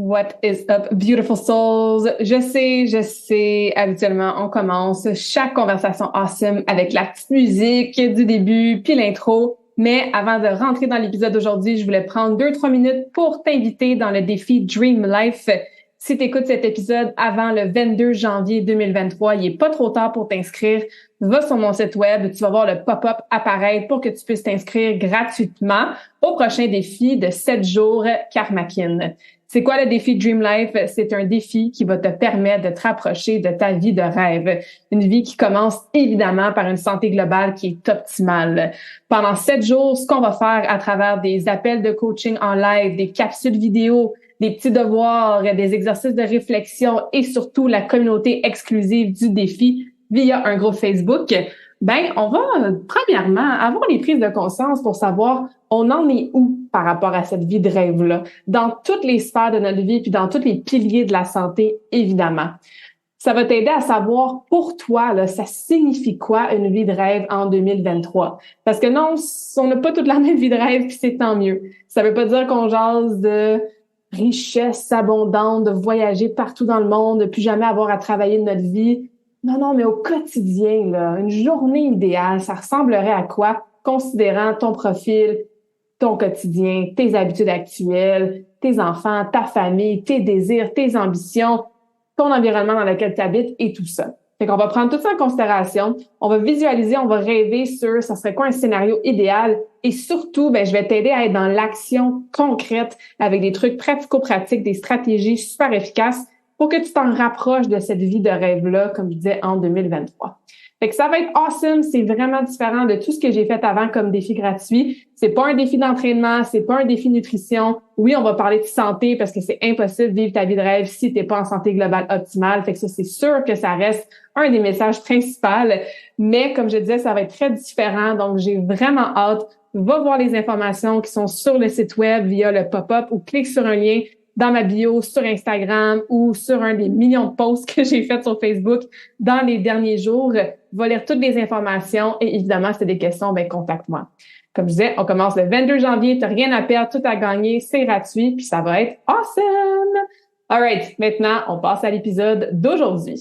What is up, beautiful souls? Je sais, habituellement, on commence chaque conversation awesome avec la petite musique du début puis l'intro. Mais avant de rentrer dans l'épisode d'aujourd'hui, je voulais prendre 2-3 minutes pour t'inviter dans le défi Dream Life. Si tu écoutes cet épisode avant le 22 janvier 2023, il est pas trop tard pour t'inscrire. Va sur mon site web, tu vas voir le pop-up apparaître pour que tu puisses t'inscrire gratuitement au prochain défi de 7 jours Karmakin. C'est quoi le défi Dream Life? C'est un défi qui va te permettre de te rapprocher de ta vie de rêve. Une vie qui commence évidemment par une santé globale qui est optimale. Pendant 7 jours, ce qu'on va faire à travers des appels de coaching en live, des capsules vidéo, des petits devoirs, des exercices de réflexion et surtout la communauté exclusive du défi via un groupe Facebook, on va premièrement avoir les prises de conscience pour savoir on en est où par rapport à cette vie de rêve-là, dans toutes les sphères de notre vie puis dans tous les piliers de la santé, évidemment. Ça va t'aider à savoir pour toi, là, ça signifie quoi une vie de rêve en 2023. Parce que non, on n'a pas toute la même vie de rêve puis c'est tant mieux. Ça veut pas dire qu'on jase de richesse abondante, de voyager partout dans le monde, de plus jamais avoir à travailler de notre vie. Non, mais au quotidien, là, une journée idéale, ça ressemblerait à quoi? Considérant ton profil, ton quotidien, tes habitudes actuelles, tes enfants, ta famille, tes désirs, tes ambitions, ton environnement dans lequel tu habites et tout ça. Fait qu'on va prendre tout ça en considération. On va visualiser, on va rêver sur ça serait quoi un scénario idéal et surtout, je vais t'aider à être dans l'action concrète avec des trucs pratico-pratiques, des stratégies super efficaces pour que tu t'en rapproches de cette vie de rêve-là, comme je disais, en 2023. Fait que ça va être awesome, c'est vraiment différent de tout ce que j'ai fait avant comme défi gratuit. C'est pas un défi d'entraînement, c'est pas un défi nutrition. Oui, on va parler de santé parce que c'est impossible de vivre ta vie de rêve si t'es pas en santé globale optimale. Fait que ça, c'est sûr que ça reste un des messages principaux. Mais comme je disais, ça va être très différent. Donc, j'ai vraiment hâte. Va voir les informations qui sont sur le site web via le pop-up ou clique sur un lien dans ma bio, sur Instagram ou sur un des millions de posts que j'ai fait sur Facebook dans les derniers jours. Va lire toutes les informations et évidemment, si tu as des questions, contacte-moi. Comme je disais, on commence le 22 janvier, tu n'as rien à perdre, tout à gagner, c'est gratuit, puis ça va être awesome! All right, maintenant, on passe à l'épisode d'aujourd'hui.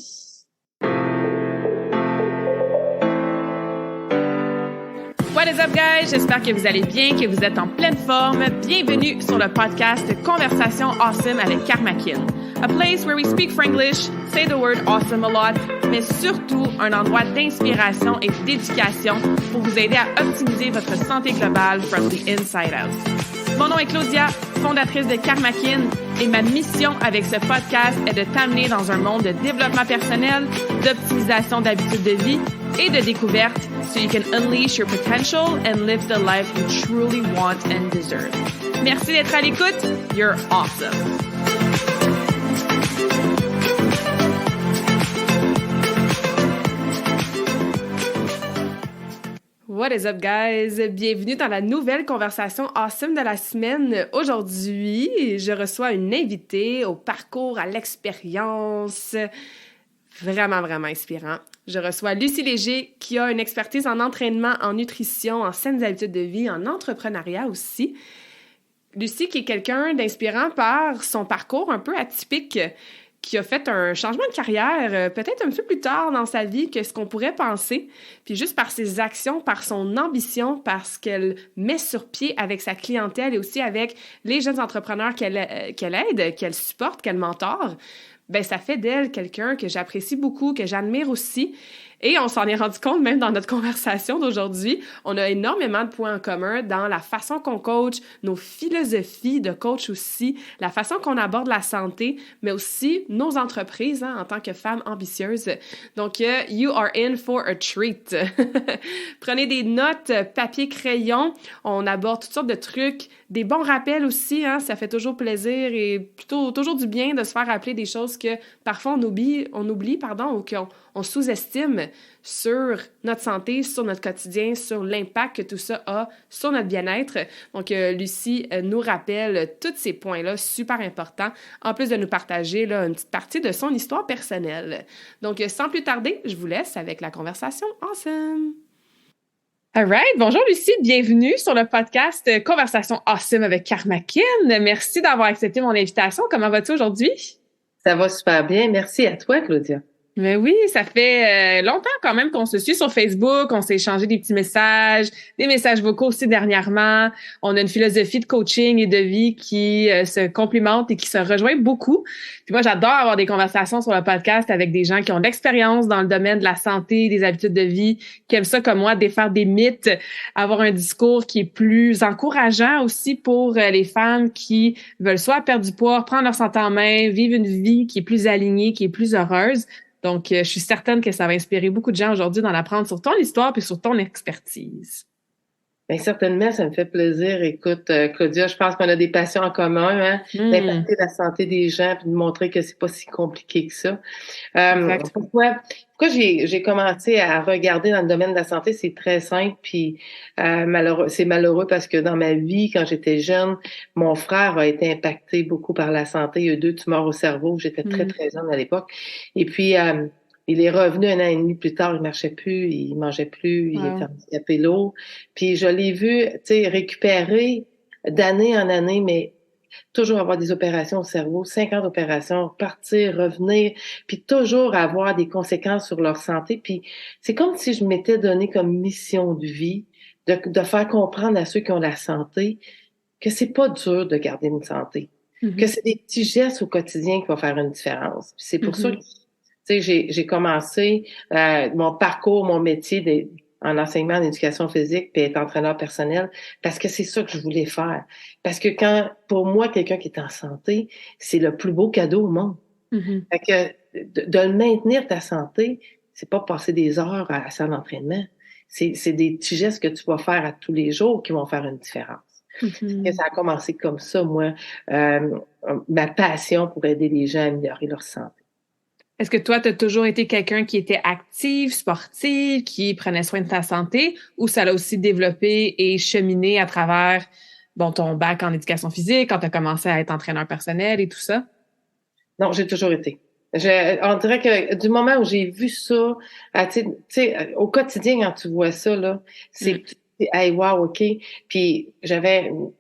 What is up, guys? J'espère que vous allez bien, que vous êtes en pleine forme. Bienvenue sur le podcast Conversation Awesome avec Karmakin. A place where we speak Franglish, say the word awesome a lot, mais surtout un endroit d'inspiration et d'éducation pour vous aider à optimiser votre santé globale from the inside out. Mon nom est Claudia, fondatrice de Karmakin, et ma mission avec ce podcast est de t'amener dans un monde de développement personnel, d'optimisation d'habitudes de vie et de découverte so you can unleash your potential and live the life you truly want and deserve. Merci d'être à l'écoute. You're awesome. What is up, guys? Bienvenue dans la nouvelle conversation awesome de la semaine. Aujourd'hui, je reçois une invitée au parcours, à l'expérience. Vraiment, vraiment inspirant. Je reçois Lucie Léger, qui a une expertise en entraînement, en nutrition, en saines habitudes de vie, en entrepreneuriat aussi. Lucie, qui est quelqu'un d'inspirant par son parcours un peu atypique, qui a fait un changement de carrière peut-être un peu plus tard dans sa vie que ce qu'on pourrait penser. Puis juste par ses actions, par son ambition, parce qu'elle met sur pied avec sa clientèle et aussi avec les jeunes entrepreneurs qu'elle aide, qu'elle supporte, qu'elle mentore, ça fait d'elle quelqu'un que j'apprécie beaucoup, que j'admire aussi. Et on s'en est rendu compte même dans notre conversation d'aujourd'hui. On a énormément de points en commun dans la façon qu'on coach, nos philosophies de coach aussi, la façon qu'on aborde la santé, mais aussi nos entreprises en tant que femmes ambitieuses. Donc, you are in for a treat. Prenez des notes, papier, crayon. On aborde toutes sortes de trucs, des bons rappels aussi. Ça fait toujours plaisir et plutôt toujours du bien de se faire rappeler des choses que parfois on oublie, ou qu'on sous-estime sur notre santé, sur notre quotidien, sur l'impact que tout ça a sur notre bien-être. Donc, Lucie nous rappelle tous ces points-là super importants, en plus de nous partager là, une petite partie de son histoire personnelle. Donc, sans plus tarder, je vous laisse avec la conversation ensemble. All right. Bonjour Lucie, bienvenue sur le podcast Conversation Awesome avec Karma Kin. Merci d'avoir accepté mon invitation. Comment vas-tu aujourd'hui? Ça va super bien. Merci à toi, Claudia. Mais oui, ça fait longtemps quand même qu'on se suit sur Facebook, on s'est échangé des petits messages, des messages vocaux aussi dernièrement. On a une philosophie de coaching et de vie qui se complimente et qui se rejoint beaucoup. Puis moi, j'adore avoir des conversations sur le podcast avec des gens qui ont de l'expérience dans le domaine de la santé, des habitudes de vie, qui aiment ça comme moi, défaire des mythes, avoir un discours qui est plus encourageant aussi pour les femmes qui veulent soit perdre du poids, prendre leur santé en main, vivre une vie qui est plus alignée, qui est plus heureuse. Donc, je suis certaine que ça va inspirer beaucoup de gens aujourd'hui d'en apprendre sur ton histoire puis sur ton expertise. Bien, certainement, ça me fait plaisir. Écoute, Claudia, je pense qu'on a des passions en commun, hein, Mm, d'impacter la santé des gens puis de montrer que c'est pas si compliqué que ça. exact. Pourquoi j'ai commencé à regarder dans le domaine de la santé, c'est très simple, puis c'est malheureux parce que dans ma vie, quand j'étais jeune, mon frère a été impacté beaucoup par la santé. Il y a eu 2 tumeurs au cerveau. J'étais très, Mm, très jeune à l'époque. Et puis, il est revenu 1 an et demi plus tard, il marchait plus, il mangeait plus, il était wow. handicapé lourd. Puis je l'ai vu, tu sais, récupérer d'année en année, mais toujours avoir des opérations au cerveau, 50 opérations, partir, revenir, puis toujours avoir des conséquences sur leur santé. Puis c'est comme si je m'étais donné comme mission de vie de faire comprendre à ceux qui ont la santé que c'est pas dur de garder une santé, que Mhm, c'est des petits gestes au quotidien qui vont faire une différence. Puis c'est pour ça que mhm, j'ai commencé mon parcours, mon métier en enseignement en éducation physique puis être entraîneur personnel parce que c'est ça que je voulais faire. Parce que pour moi, quelqu'un qui est en santé, c'est le plus beau cadeau au monde. mhm. Fait que de le maintenir ta santé, c'est pas passer des heures à la salle d'entraînement. C'est des petits gestes que tu vas faire à tous les jours qui vont faire une différence. Et Mhm. ça a commencé comme ça, moi, euh, ma passion pour aider les gens à améliorer leur santé. Est-ce que toi, tu as toujours été quelqu'un qui était active, sportive, qui prenait soin de ta santé, ou ça l'a aussi développé et cheminé à travers bon, ton bac en éducation physique, quand tu as commencé à être entraîneur personnel et tout ça? Non, j'ai toujours été. On dirait que du moment où j'ai vu ça, au quotidien, quand tu vois ça, là, Mm. hey, wow, OK. Puis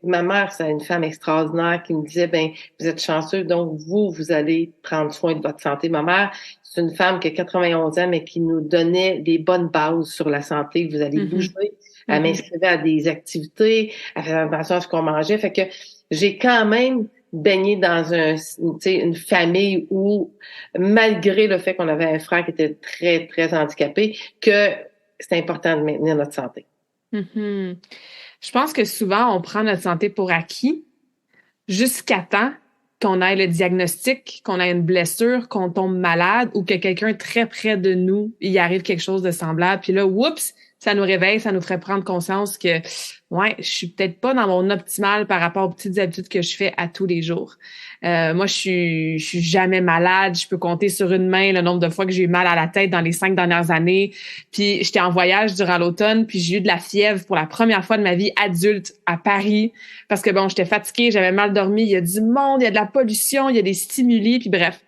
ma mère, c'est une femme extraordinaire qui me disait, ben, vous êtes chanceux, donc vous allez prendre soin de votre santé. Ma mère, c'est une femme qui a 91 ans, mais qui nous donnait des bonnes bases sur la santé. Vous allez bouger. Mhm. Elle Mhm. m'inscrivait à des activités, elle faisait attention à ce qu'on mangeait. Fait que j'ai quand même baigné dans une famille où, malgré le fait qu'on avait un frère qui était très, très handicapé, que c'est important de maintenir notre santé. Mhm. Je pense que souvent, on prend notre santé pour acquis jusqu'à temps qu'on ait le diagnostic, qu'on ait une blessure, qu'on tombe malade ou que quelqu'un très près de nous, il arrive quelque chose de semblable. Puis là, oups, ça nous réveille, ça nous ferait prendre conscience que, ouais, je suis peut-être pas dans mon optimal par rapport aux petites habitudes que je fais à tous les jours. Moi, je suis jamais malade. Je peux compter sur une main le nombre de fois que j'ai eu mal à la tête dans les 5 dernières années. Puis j'étais en voyage durant l'automne, puis j'ai eu de la fièvre pour la première fois de ma vie adulte à Paris parce que bon, j'étais fatiguée, j'avais mal dormi, il y a du monde, il y a de la pollution, il y a des stimuli, puis bref.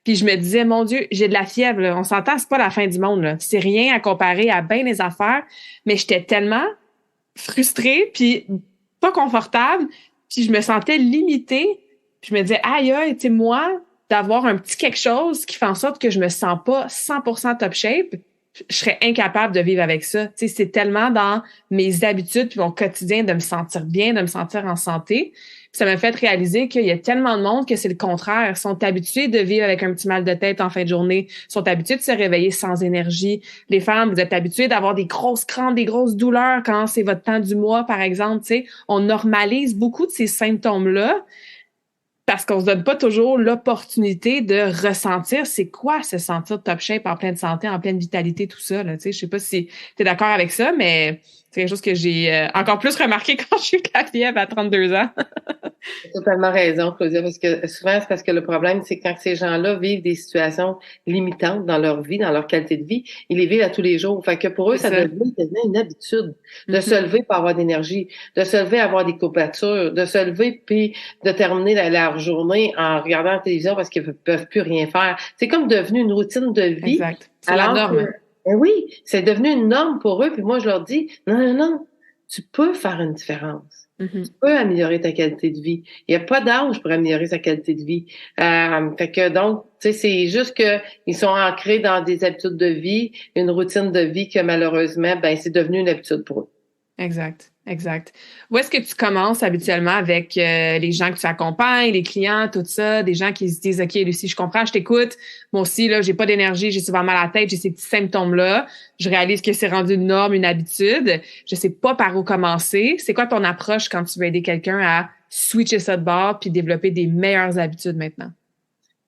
Puis je me disais, mon Dieu, j'ai de la fièvre, là. On s'entend, c'est pas la fin du monde, là. C'est rien à comparer à bien des affaires, mais j'étais tellement frustrée, puis pas confortable, puis je me sentais limitée, puis je me disais, aïe, aïe, tu sais, moi, d'avoir un petit quelque chose qui fait en sorte que je me sens pas 100% top shape, je serais incapable de vivre avec ça. Tu sais, c'est tellement dans mes habitudes puis mon quotidien de me sentir bien, de me sentir en santé. Puis ça m'a fait réaliser qu'il y a tellement de monde que c'est le contraire. Ils sont habitués de vivre avec un petit mal de tête en fin de journée, ils sont habitués de se réveiller sans énergie. Les femmes, vous êtes habituées d'avoir des grosses crampes, des grosses douleurs quand c'est votre temps du mois, par exemple. Tu sais, on normalise beaucoup de ces symptômes-là parce qu'on se donne pas toujours l'opportunité de ressentir c'est quoi se sentir top shape en pleine santé, en pleine vitalité, tout ça. Là, tu sais, je sais pas si tu es d'accord avec ça, mais c'est quelque chose que j'ai encore plus remarqué quand je suis fièvre à 32 ans. Tu as totalement raison, Claudia, parce que souvent, c'est parce que le problème, c'est quand ces gens-là vivent des situations limitantes dans leur vie, dans leur qualité de vie, ils les vivent à tous les jours. Fait que pour eux, C'est ça ça. devient quasiment une habitude de se Mhm. lever pour avoir d'énergie, de se lever avoir des courbatures, de se lever puis de terminer leur journée en regardant la télévision parce qu'ils ne peuvent plus rien faire. C'est comme devenu une routine de vie, Exact. C'est la alors que norme. Ben oui, c'est devenu une norme pour eux. Puis moi, je leur dis, non, non, non, tu peux faire une différence. Tu Mhm. peux améliorer ta qualité de vie. Il n'y a pas d'âge pour améliorer sa qualité de vie. Fait que donc, tu sais, c'est juste que ils sont ancrés dans des habitudes de vie, une routine de vie que malheureusement, ben, c'est devenu une habitude pour eux. Exact, exact. Où est-ce que tu commences habituellement avec les gens que tu accompagnes, les clients, tout ça, des gens qui se disent, OK, Lucie, je comprends, je t'écoute. Moi aussi, là, j'ai pas d'énergie, j'ai souvent mal à la tête, j'ai ces petits symptômes-là. Je réalise que c'est rendu une norme, une habitude. Je sais pas par où commencer. C'est quoi ton approche quand tu veux aider quelqu'un à switcher ça de bord puis développer des meilleures habitudes maintenant?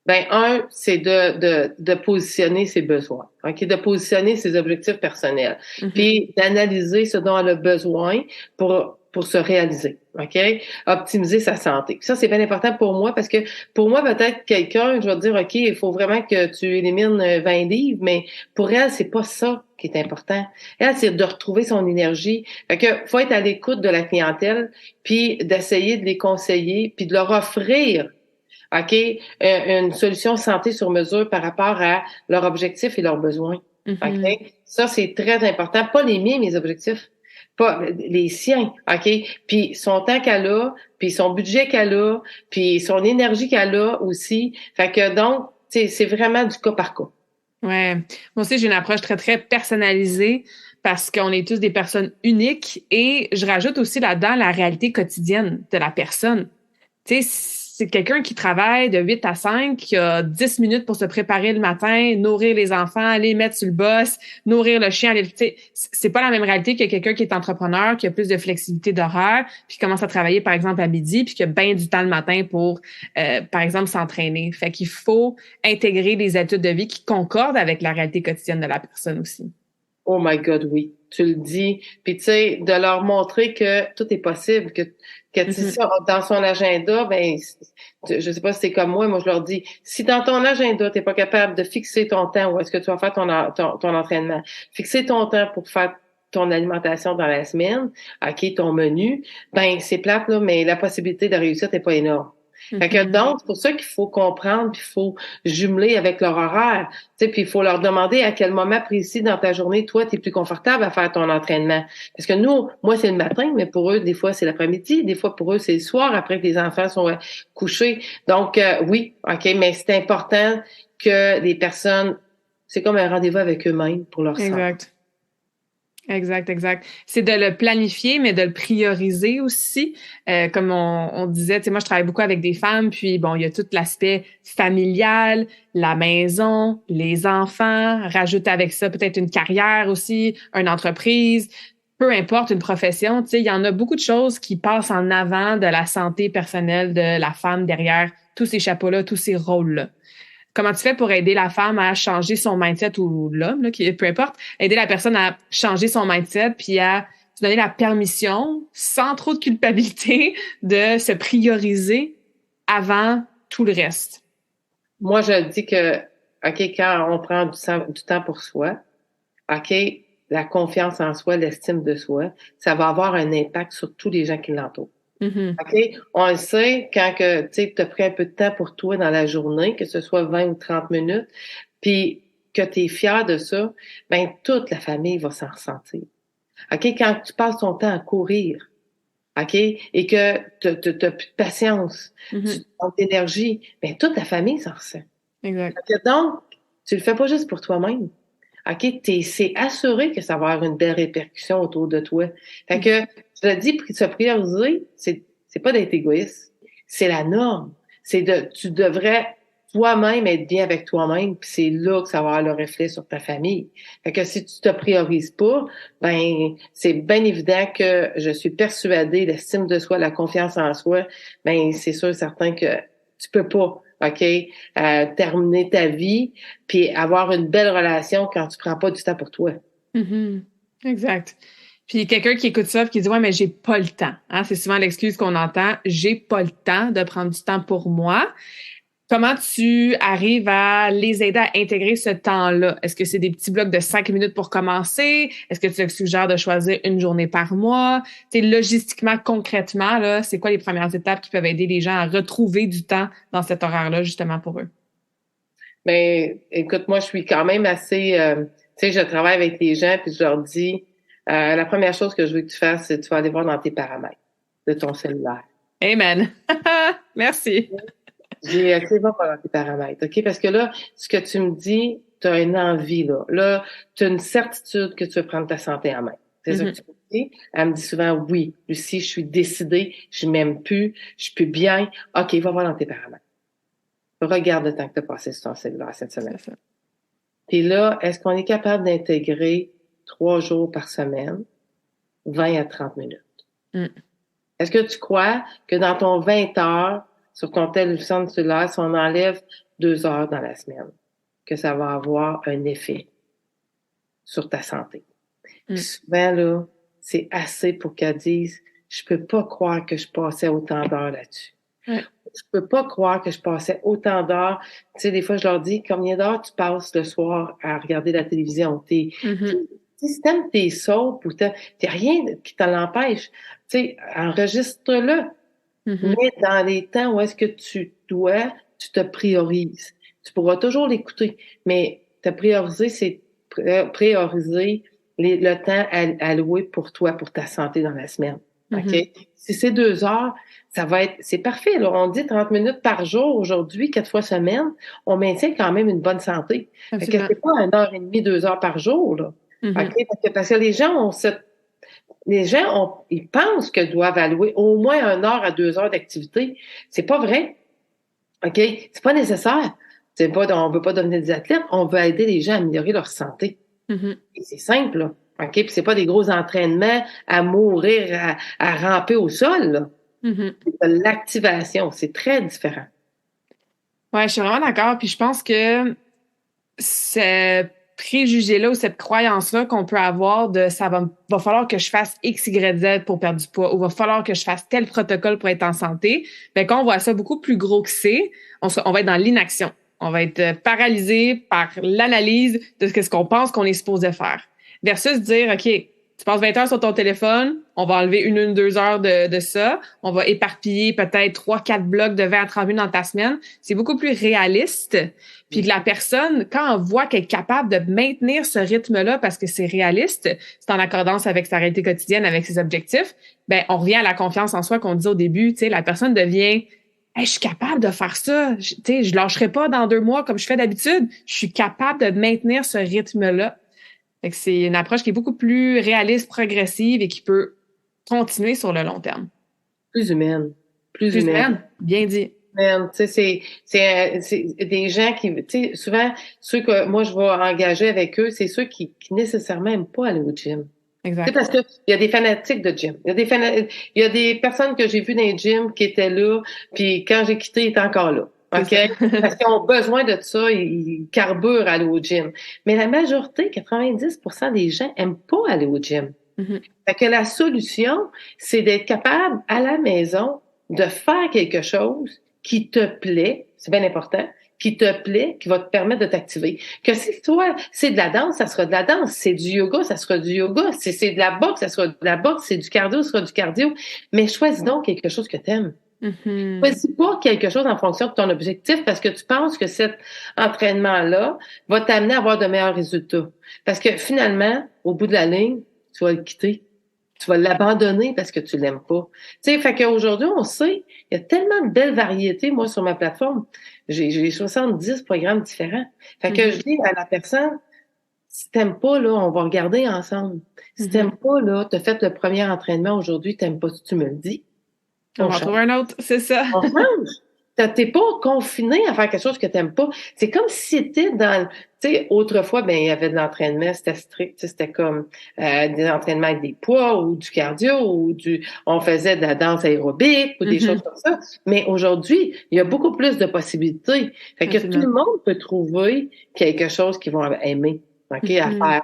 Ben, c'est de positionner ses besoins, OK? De positionner ses objectifs personnels, Mhm. puis d'analyser ce dont elle a besoin pour se réaliser, OK? Optimiser sa santé. Puis ça, c'est bien important pour moi parce que pour moi, peut-être quelqu'un, je vais dire, OK, il faut vraiment que tu élimines 20 livres, mais pour elle, c'est pas ça qui est important. Elle, c'est de retrouver son énergie. Fait que faut être à l'écoute de la clientèle, puis d'essayer de les conseiller, puis de leur offrir OK? Une solution santé sur mesure par rapport à leurs objectifs et leurs besoins. Mhm. OK? Ça, c'est très important. Pas les miens, mes objectifs. Pas les siens. OK? Puis son temps qu'elle a, puis son budget qu'elle a, puis son énergie qu'elle a aussi. Fait que donc, c'est vraiment du cas par cas. Ouais. Moi aussi, j'ai une approche très, très personnalisée parce qu'on est tous des personnes uniques et je rajoute aussi là-dedans la réalité quotidienne de la personne. Tu sais, c'est quelqu'un qui travaille de 8 à 5, qui a 10 minutes pour se préparer le matin, nourrir les enfants, aller mettre sur le boss, nourrir le chien. Tu sais, c'est pas la même réalité que quelqu'un qui est entrepreneur, qui a plus de flexibilité d'horaire, puis qui commence à travailler, par exemple, à midi, puis qui a bien du temps le matin pour, par exemple, s'entraîner. Fait qu'il faut intégrer des habitudes de vie qui concordent avec la réalité quotidienne de la personne aussi. Oh my God, oui. Tu le dis. Puis tu sais, de leur montrer que tout est possible, que tu sais, Mhm. dans son agenda, ben, je sais pas si c'est comme moi je leur dis, si dans ton agenda, tu n'es pas capable de fixer ton temps où est-ce que tu vas faire ton entraînement, fixer ton temps pour faire ton alimentation dans la semaine, OK, ton menu, ben c'est plate, là, mais la possibilité de réussir n'est pas énorme. Fait que Mhm. donc, c'est pour ça qu'il faut comprendre, puis il faut jumeler avec leur horaire. Tu sais, puis il faut leur demander à quel moment précis dans ta journée, toi, tu es plus confortable à faire ton entraînement. Parce que nous, moi, c'est le matin, mais pour eux, des fois, c'est l'après-midi, des fois, pour eux, c'est le soir, après que les enfants sont couchés. Donc, oui, OK, mais c'est important que les personnes, c'est comme un rendez-vous avec eux-mêmes pour leur santé. Exact. Exact, exact. C'est de le planifier, mais de le prioriser aussi. Comme on disait, tu sais, moi, je travaille beaucoup avec des femmes, puis bon, il y a tout l'aspect familial, la maison, les enfants, rajoute avec ça peut-être une carrière aussi, une entreprise, peu importe, une profession, tu sais, il y en a beaucoup de choses qui passent en avant de la santé personnelle de la femme derrière tous ces chapeaux-là, tous ces rôles-là. Comment tu fais pour aider la femme à changer son mindset ou l'homme, là, qui, peu importe, aider la personne à changer son mindset puis à se donner la permission, sans trop de culpabilité, de se prioriser avant tout le reste. Moi, je dis que, OK, quand on prend du temps pour soi, OK, la confiance en soi, l'estime de soi, ça va avoir un impact sur tous les gens qui l'entourent. Mhm. OK? On le sait quand que, tu sais, as pris un peu de temps pour toi dans la journée, que ce soit 20 ou 30 minutes, puis que tu es fier de ça, ben toute la famille va s'en ressentir. OK? Quand tu passes ton temps à courir, OK? Et que tu n'as plus de patience, tu Mhm. manques d'énergie, ben toute la famille s'en ressent. Exact. Fait que donc, tu le fais pas juste pour toi-même. OK? C'est assuré que ça va avoir une belle répercussion autour de toi. Fait Mhm. que, je te dis, se prioriser, c'est pas d'être égoïste. C'est la norme. Tu devrais toi-même être bien avec toi-même, puis c'est là que ça va avoir le reflet sur ta famille. Fait que si tu te priorises pas, ben, c'est bien évident que je suis persuadée, l'estime de soi, la confiance en soi, ben, c'est sûr, certain que tu peux pas, OK, terminer ta vie puis avoir une belle relation quand tu prends pas du temps pour toi. Mhm. Exact. Puis quelqu'un qui écoute ça et qui dit ouais mais j'ai pas le temps. Hein? C'est souvent l'excuse qu'on entend. J'ai pas le temps de prendre du temps pour moi. Comment tu arrives à les aider à intégrer ce temps-là? Est-ce que c'est des petits blocs de 5 minutes pour commencer? Est-ce que tu leur suggères de choisir une journée par mois? Tu sais, logistiquement, concrètement, là, c'est quoi les premières étapes qui peuvent aider les gens à retrouver du temps dans cet horaire-là, justement, pour eux? Mais écoute, moi, je suis quand même assez Tu sais, je travaille avec les gens, puis je leur dis, la première chose que je veux que tu fasses, c'est que tu vas aller voir dans tes paramètres de ton cellulaire. Amen. Merci. J'ai OK, va voir dans tes paramètres, OK? Parce que là, ce que tu me dis, tu as une envie, là. Là, tu as une certitude que tu veux prendre ta santé en main. C'est ça que tu me dis? Elle me dit souvent, oui, Lucie, je suis décidée, je m'aime plus, je suis plus bien. OK, va voir dans tes paramètres. Regarde le temps que tu as passé sur ton cellulaire cette semaine. Puis là, est-ce qu'on est capable d'intégrer 3 jours par semaine, 20 à 30 minutes? Est-ce que tu crois que dans ton 20 heures, sur ton téléphone cellulaire, si on enlève 2 heures dans la semaine, que ça va avoir un effet sur ta santé? Puis souvent, là, c'est assez pour qu'elle dise, je peux pas croire que je passais autant d'heures là-dessus. Je peux pas croire que je passais autant d'heures. Tu sais, des fois, je leur dis, combien d'heures tu passes le soir à regarder la télévision? Si t'aimes tes soaps ou t'as rien qui t'en empêche, tu sais, enregistre-le. Mais dans les temps où est-ce que tu te priorises. Tu pourras toujours l'écouter, mais te prioriser, c'est prioriser le temps alloué pour toi, pour ta santé dans la semaine. OK? Si c'est 2 heures, c'est parfait. Là. On dit 30 minutes par jour aujourd'hui, 4 fois semaine. On maintient quand même une bonne santé. Fait que c'est pas 1h30, 2 heures par jour, là. OK? Parce que ils pensent qu'ils doivent allouer au moins 1 heure à 2 heures d'activité. C'est pas vrai. OK? C'est pas nécessaire. On veut pas devenir des athlètes. On veut aider les gens à améliorer leur santé. Et c'est simple, là. OK? Puis c'est pas des gros entraînements à mourir, à ramper au sol, là. C'est de l'activation. C'est très différent. Ouais, je suis vraiment d'accord. Puis je pense que ce préjugé-là ou cette croyance-là qu'on peut avoir de ça va falloir que je fasse X, Y, Z pour perdre du poids ou va falloir que je fasse tel protocole pour être en santé, ben quand on voit ça beaucoup plus gros que c'est, on va être dans l'inaction. On va être paralysé par l'analyse de ce qu'on pense qu'on est supposé faire. Versus dire, OK, tu passes 20 heures sur ton téléphone, on va enlever 2 heures de ça, on va éparpiller peut-être 3-4 blocs de 20 à 30 minutes dans ta semaine. C'est beaucoup plus réaliste. Puis que la personne, quand on voit qu'elle est capable de maintenir ce rythme-là parce que c'est réaliste, c'est en accordance avec sa réalité quotidienne, avec ses objectifs, ben on revient à la confiance en soi qu'on disait au début. Tu sais, la personne devient hey, je suis capable de faire ça. Je lâcherai pas dans 2 mois comme je fais d'habitude. Je suis capable de maintenir ce rythme-là. Fait que c'est une approche qui est beaucoup plus réaliste, progressive et qui peut continuer sur le long terme. Plus humaine. Plus humaine. Bien dit. Tu sais, c'est des gens qui, tu sais, souvent, ceux que moi je vais engager avec eux, c'est ceux qui nécessairement n'aiment pas aller au gym. Exact. Parce que il y a des fanatiques de gym. Il y a des personnes que j'ai vues dans les gyms qui étaient là, puis quand j'ai quitté, ils étaient encore là. OK? Parce qu'ils ont besoin de ça, ils carburent à aller au gym. Mais la majorité, 90% des gens aiment pas aller au gym. Fait que la solution, c'est d'être capable à la maison de faire quelque chose qui te plaît, c'est bien important, qui te plaît, qui va te permettre de t'activer. Que si toi, c'est de la danse, ça sera de la danse. C'est du yoga, ça sera du yoga. Si c'est de la boxe, ça sera de la boxe. C'est du cardio, ça sera du cardio. Mais choisis donc quelque chose que tu aimes. Choisis pas quelque chose en fonction de ton objectif parce que tu penses que cet entraînement-là va t'amener à avoir de meilleurs résultats. Parce que finalement, au bout de la ligne, tu vas le quitter. Tu vas l'abandonner parce que tu l'aimes pas. Tu sais, fait qu'aujourd'hui, on sait, il y a tellement de belles variétés. Moi, sur ma plateforme, j'ai 70 programmes différents. Fait que je dis à la personne, si t'aimes pas, là, on va regarder ensemble. Si t'aimes pas, là, t'as fait le premier entraînement aujourd'hui, t'aimes pas, tu me le dis. On va trouver un autre, c'est ça. On change. T'es pas confiné à faire quelque chose que t'aimes pas. C'est comme si t'étais dans, tu sais, autrefois, ben, il y avait de l'entraînement, c'était strict, c'était comme des entraînements avec des poids ou du cardio ou on faisait de la danse aérobique ou des choses comme ça. Mais aujourd'hui, il y a beaucoup plus de possibilités. Fait que tout le monde peut trouver quelque chose qu'ils vont aimer, OK, à faire.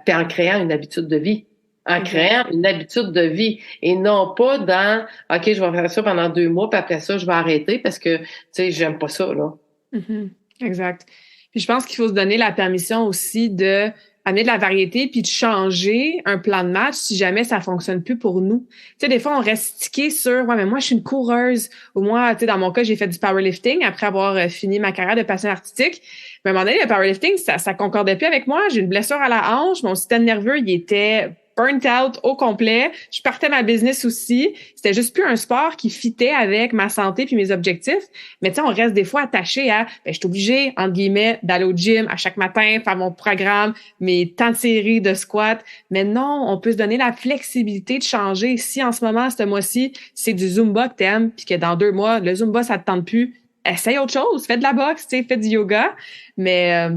Puis en créant une habitude de vie. En créant une habitude de vie et non pas dans OK, je vais faire ça pendant 2 mois, puis après ça, je vais arrêter parce que, tu sais, j'aime pas ça, là. Exact. Puis je pense qu'il faut se donner la permission aussi de amener de la variété puis de changer un plan de match si jamais ça fonctionne plus pour nous. Tu sais, des fois, on reste stické sur, ouais, mais moi, je suis une coureuse. Ou moi, tu sais, dans mon cas, j'ai fait du powerlifting après avoir fini ma carrière de patient artistique. Mais à un moment donné, le powerlifting, ça concordait plus avec moi. J'ai une blessure à la hanche. Mon système nerveux, il était burnt out au complet. Je partais ma business aussi. C'était juste plus un sport qui fitait avec ma santé puis mes objectifs. Mais tu sais, on reste des fois attaché à, je suis obligée, entre guillemets, d'aller au gym à chaque matin, faire mon programme, mes temps de série de squat. Mais non, on peut se donner la flexibilité de changer. Si en ce moment, ce mois-ci, c'est du Zumba que t'aimes puis que dans 2 mois, le Zumba, ça te tente plus, essaye autre chose. Fais de la boxe, tu sais, fais du yoga. Mais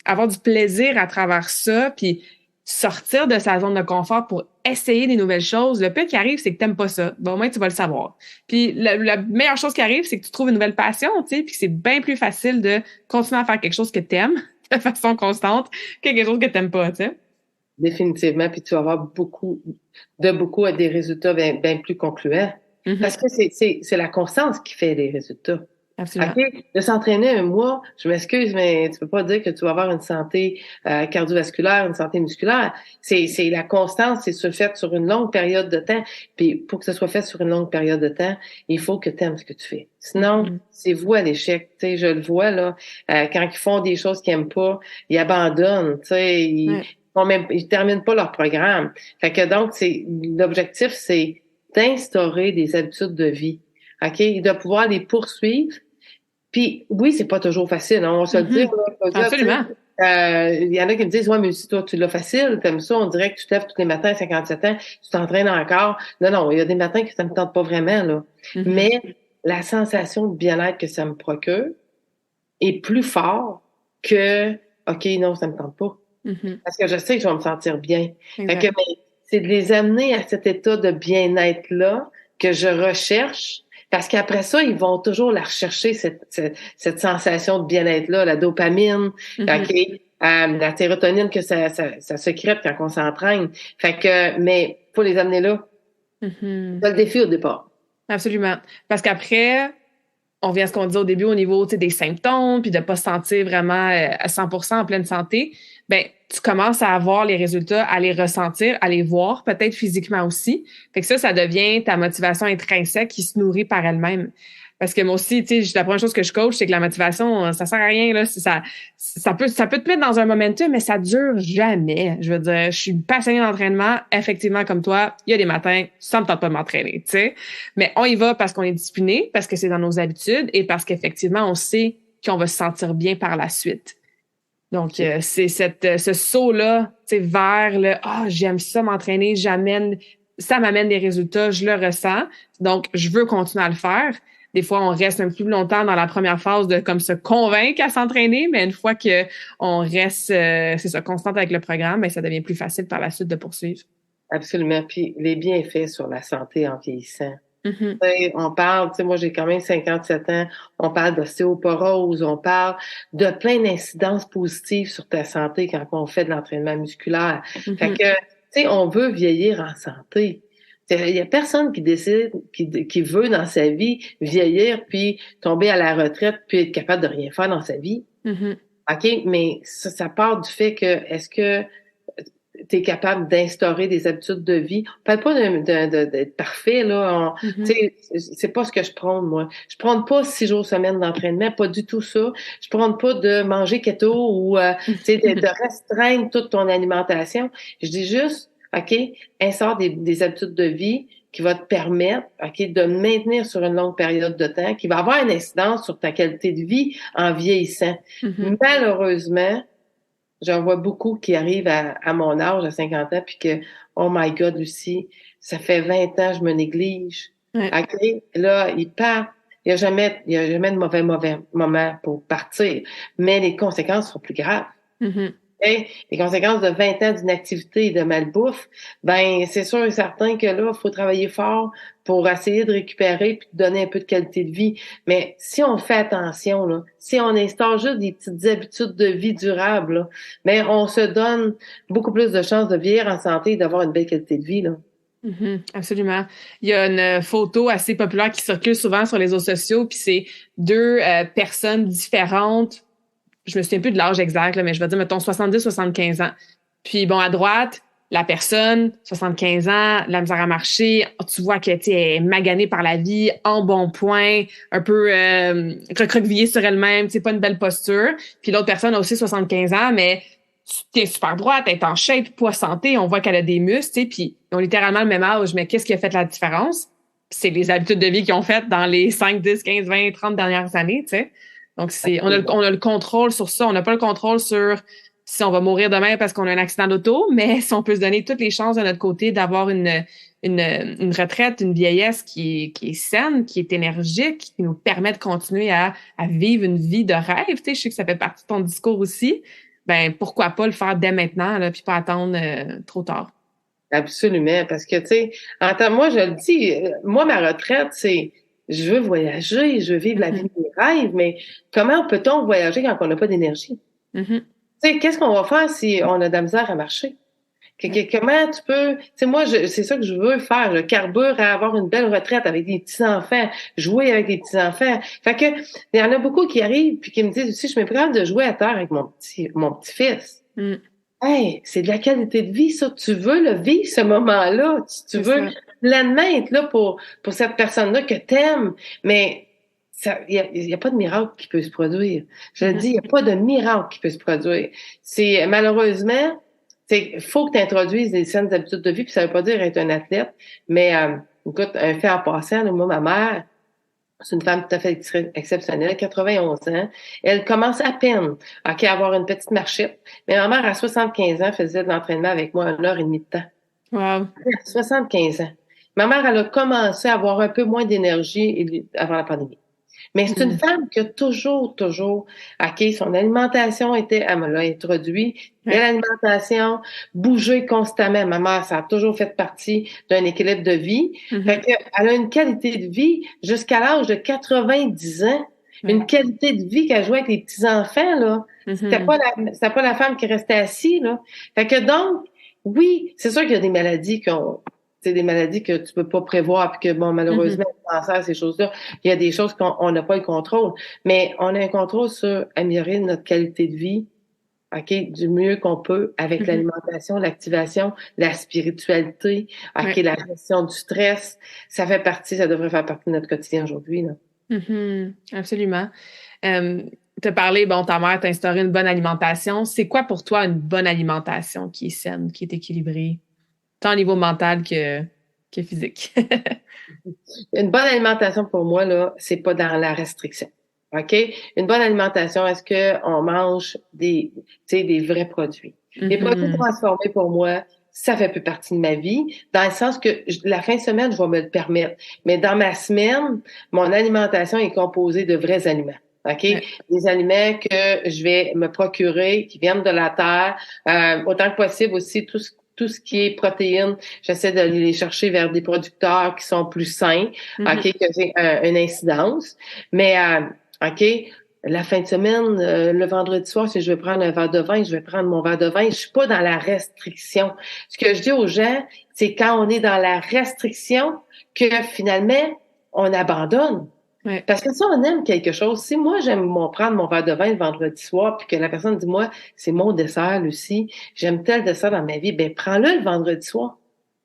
avoir du plaisir à travers ça puis sortir de sa zone de confort pour essayer des nouvelles choses. Le pire qui arrive, c'est que t'aimes pas ça. Bon, au moins, tu vas le savoir. Puis la meilleure chose qui arrive, c'est que tu trouves une nouvelle passion, tu sais, puis c'est bien plus facile de continuer à faire quelque chose que t'aimes de façon constante que quelque chose que t'aimes pas, tu sais. Définitivement, puis tu vas avoir beaucoup à des résultats bien plus concluants. Mm-hmm. Parce que c'est la constance qui fait les résultats. Absolument. OK? De s'entraîner un mois, je m'excuse, mais tu peux pas dire que tu vas avoir une santé cardiovasculaire, une santé musculaire. C'est la constance, c'est fait sur une longue période de temps. Puis pour que ce soit fait sur une longue période de temps, il faut que tu aimes ce que tu fais. Sinon, c'est voué à l'échec. Tu sais, je le vois là, quand ils font des choses qu'ils aiment pas, ils abandonnent. Tu sais, ils terminent pas leur programme. Fait que donc, l'objectif, c'est d'instaurer des habitudes de vie. OK? De pouvoir les poursuivre. Puis oui, c'est pas toujours facile, hein, on va se le dire. Absolument. Il y en a qui me disent, ouais, mais si toi, tu l'as facile, t'aimes ça, on dirait que tu te lèves tous les matins à 57 ans, tu t'entraînes encore. Non, il y a des matins que ça me tente pas vraiment, là. Mais la sensation de bien-être que ça me procure est plus fort que, OK, non, ça me tente pas. Parce que je sais que je vais me sentir bien. Fait que, c'est de les amener à cet état de bien-être-là que je recherche. Parce qu'après ça, ils vont toujours la rechercher, cette sensation de bien-être-là, la dopamine, la sérotonine que ça sécrète quand on s'entraîne. Fait que, mais faut les amener là. C'est le défi au départ. Absolument. Parce qu'après, on vient à ce qu'on disait au début au niveau des symptômes, puis de pas se sentir vraiment à 100% en pleine santé. Ben, tu commences à avoir les résultats, à les ressentir, à les voir, peut-être physiquement aussi. Fait que ça devient ta motivation intrinsèque qui se nourrit par elle-même. Parce que moi aussi, tu sais, la première chose que je coach, c'est que la motivation, ça sert à rien, là. Ça peut te mettre dans un momentum, mais ça dure jamais. Je veux dire, je suis passionnée d'entraînement. Effectivement, comme toi, il y a des matins, ça me tente pas de m'entraîner, tu sais. Mais on y va parce qu'on est discipliné, parce que c'est dans nos habitudes et parce qu'effectivement, on sait qu'on va se sentir bien par la suite. Donc, c'est ce saut-là, tu sais, vers le « Ah, j'aime ça m'entraîner, ça m'amène des résultats, je le ressens, donc je veux continuer à le faire. » Des fois, on reste un peu plus longtemps dans la première phase de comme se convaincre à s'entraîner, mais une fois que on reste, c'est ça, constante avec le programme, ben ça devient plus facile par la suite de poursuivre. Absolument. Puis les bienfaits sur la santé en vieillissant. On parle, tu sais, moi j'ai quand même 57 ans, on parle d'ostéoporose, on parle de plein d'incidences positives sur ta santé quand on fait de l'entraînement musculaire. Fait que, tu sais, on veut vieillir en santé. Il y a personne qui décide, qui veut dans sa vie vieillir puis tomber à la retraite puis être capable de rien faire dans sa vie. OK? Mais ça part du fait que, est-ce que tu es capable d'instaurer des habitudes de vie? On parle pas d'être parfait, là. Tu sais, c'est pas ce que je prône, moi. Je prône pas 6 jours semaine d'entraînement, pas du tout ça. Je prône pas de manger keto ou, tu sais, de restreindre toute ton alimentation. Je dis juste, OK, instaure des habitudes de vie qui va te permettre, OK, de maintenir sur une longue période de temps, qui va avoir une incidence sur ta qualité de vie en vieillissant. Malheureusement, j'en vois beaucoup qui arrivent à mon âge, à 50 ans, puis que, oh my God, Lucie, ça fait 20 ans, je me néglige. OK, là, ils partent. Il n'y a jamais de mauvais moment pour partir. Mais les conséquences sont plus graves. Okay? Les conséquences de 20 ans d'inactivité et de malbouffe, ben, c'est sûr et certain que là, il faut travailler fort pour essayer de récupérer puis de donner un peu de qualité de vie. Mais si on fait attention, là, si on instaure juste des petites habitudes de vie durables, là, ben, on se donne beaucoup plus de chances de vieillir en santé et d'avoir une belle qualité de vie, là. Absolument. Il y a une photo assez populaire qui circule souvent sur les réseaux sociaux, puis c'est 2 personnes différentes. Je me souviens plus de l'âge exact, là, mais je vais dire, mettons, 70-75 ans. Puis bon, à droite, la personne, 75 ans, la misère à marcher, tu vois qu'elle est maganée par la vie, en bon point, un peu recroquevillée sur elle-même, c'est pas une belle posture. Puis l'autre personne a aussi 75 ans, mais t'es super droite, elle est en shape, poids santé, on voit qu'elle a des muscles, tu sais, puis ils ont littéralement le même âge, mais qu'est-ce qui a fait la différence? C'est les habitudes de vie qu'ils ont faites dans les 5, 10, 15, 20, 30 dernières années, tu sais. Donc, on a le contrôle sur ça. On n'a pas le contrôle sur si on va mourir demain parce qu'on a un accident d'auto, mais si on peut se donner toutes les chances de notre côté d'avoir une retraite, une vieillesse qui est saine, qui est énergique, qui nous permet de continuer à vivre une vie de rêve. Tu sais, je sais que ça fait partie de ton discours aussi. Ben, pourquoi pas le faire dès maintenant, là, puis pas attendre trop tard. Absolument, parce que, tu sais, moi, je le dis, moi, ma retraite, c'est, je veux voyager, je veux vivre la vie de mes rêves, mais comment peut-on voyager quand on n'a pas d'énergie? Mm-hmm. Tu sais, qu'est-ce qu'on va faire si on a de la misère à marcher? Comment tu peux, tu sais, moi, c'est ça que je veux faire, je carbure à avoir une belle retraite avec des petits-enfants, jouer avec des petits-enfants. Fait que, il y en a beaucoup qui arrivent puis qui me disent aussi, je me prends de jouer à terre avec mon petit-fils. Mm. Hey, c'est de la qualité de vie, ça. Tu veux le vivre, ce moment-là. Tu veux pleinement être là pour cette personne-là que t'aimes. Mais il y a pas de miracle qui peut se produire. Je le dis, il n'y a pas de miracle qui peut se produire. C'est, malheureusement, faut que tu introduises des saines habitudes de vie, puis ça veut pas dire être un athlète. Mais, écoute, un fait en passant, là, moi, ma mère, c'est une femme tout à fait exceptionnelle, 91 ans. Elle commence à peine à avoir une petite marchette. Mais ma mère, à 75 ans, faisait de l'entraînement avec moi 1 heure et demie de temps. Wow. À 75 ans. Ma mère, elle a commencé à avoir un peu moins d'énergie avant la pandémie. Mais c'est une femme qui a toujours, son alimentation elle me l'a introduit, l'alimentation, bouger constamment. Ma mère, ça a toujours fait partie d'un équilibre de vie. Fait qu'elle a une qualité de vie jusqu'à l'âge de 90 ans. Une qualité de vie qu'elle jouait avec les petits-enfants, là. C'était pas la femme qui restait assise, là. Fait que donc, oui, c'est sûr qu'il y a des maladies c'est des maladies que tu peux pas prévoir, puis que, bon, malheureusement, le cancer, ces choses-là, il y a des choses qu'on n'a pas le contrôle. Mais on a un contrôle sur améliorer notre qualité de vie, OK, du mieux qu'on peut avec l'alimentation, l'activation, la spiritualité, OK, la gestion du stress. Ça devrait faire partie de notre quotidien aujourd'hui, là. Absolument. T'as parlé, bon, ta mère t'a instauré une bonne alimentation. C'est quoi pour toi une bonne alimentation qui est saine, qui est équilibrée? Tant au niveau mental que physique. Une bonne alimentation pour moi, là, c'est pas dans la restriction. OK? Une bonne alimentation, est-ce qu'on mange des vrais produits? Les produits transformés, pour moi, ça fait plus partie de ma vie, dans le sens que la fin de semaine, je vais me le permettre. Mais dans ma semaine, mon alimentation est composée de vrais aliments. OK? Des aliments que je vais me procurer, qui viennent de la terre, autant que possible aussi, tout ce qui est protéines, j'essaie d'aller les chercher vers des producteurs qui sont plus sains, OK, que j'ai une incidence. Mais, OK, la fin de semaine, le vendredi soir, si je veux prendre un verre de vin, je vais prendre mon verre de vin. Je suis pas dans la restriction. Ce que je dis aux gens, c'est quand on est dans la restriction que finalement, on abandonne. Parce que si on aime quelque chose, si moi j'aime prendre mon verre de vin le vendredi soir, puis que la personne dit moi c'est mon dessert Lucie, j'aime tel dessert dans ma vie, ben prends-le le vendredi soir.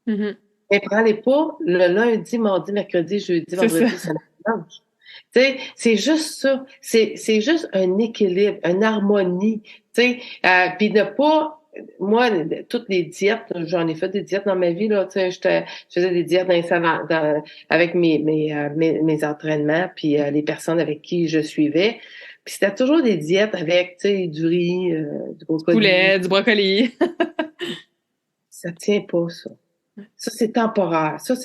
Mais prends-les pas le lundi, mardi, mercredi, jeudi, vendredi, samedi, dimanche. Tu sais, c'est juste ça. C'est juste un équilibre, une harmonie. Tu sais, puis ne pas. Moi, toutes les diètes, j'en ai fait des diètes dans ma vie, là, tu sais, je faisais des diètes avec mes entraînements, puis les personnes avec qui je suivais. Puis c'était toujours des diètes avec, tu sais, du riz, du brocoli. Poulet, du brocoli. Ça tient pas, ça. Ça, c'est temporaire. Ça,